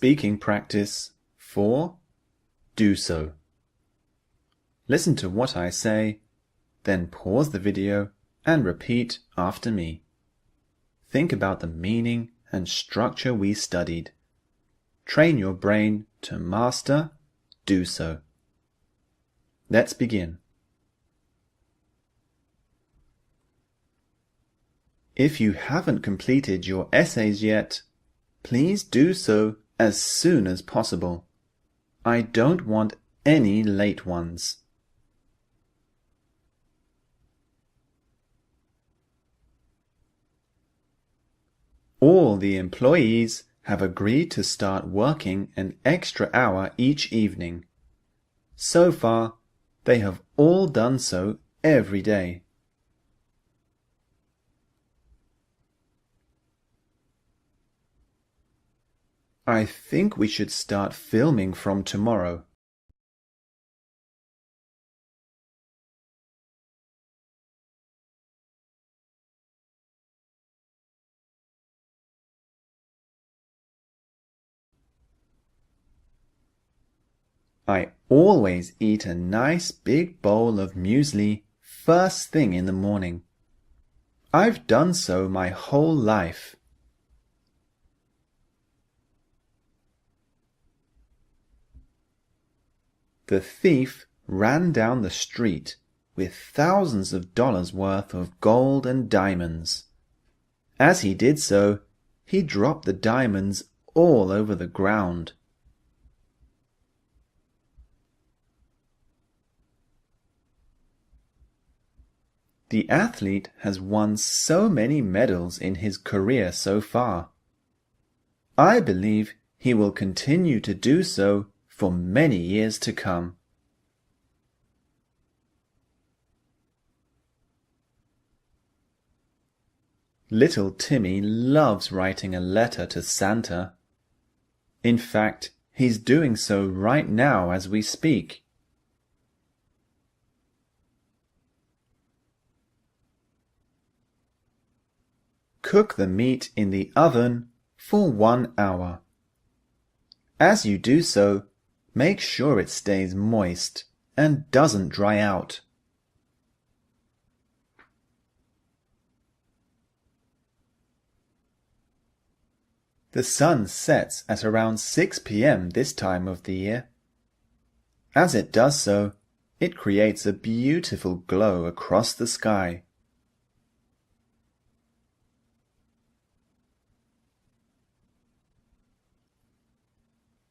Speaking practice 4. Do so. Listen to what I say, then pause the video and repeat after me. Think about the meaning and structure we studied. Train your brain to master do so. Let's begin. If you haven't completed your essays yet, please do so as soon as possible. I don't want any late ones. All the employees have agreed to start working an extra hour each evening. So far, they have all done so every day. I think we should start filming from tomorrow. I always eat a nice big bowl of muesli first thing in the morning. I've done so my whole life. The thief ran down the street with thousands of dollars worth of gold and diamonds. As he did so, he dropped the diamonds all over the ground. The athlete has won so many medals in his career so far. I believe he will continue to do so for many years to come. Little Timmy loves writing a letter to Santa. In fact, he's doing so right now as we speak. Cook the meat in the oven for 1 hour. As you do so, make sure it stays moist and doesn't dry out. The sun sets at around 6 p.m. this time of the year. As it does so, it creates a beautiful glow across the sky.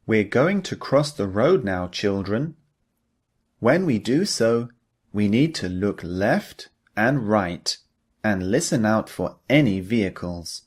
We're going to cross the road now, children. When we do so, we need to look left and right and listen out for any vehicles.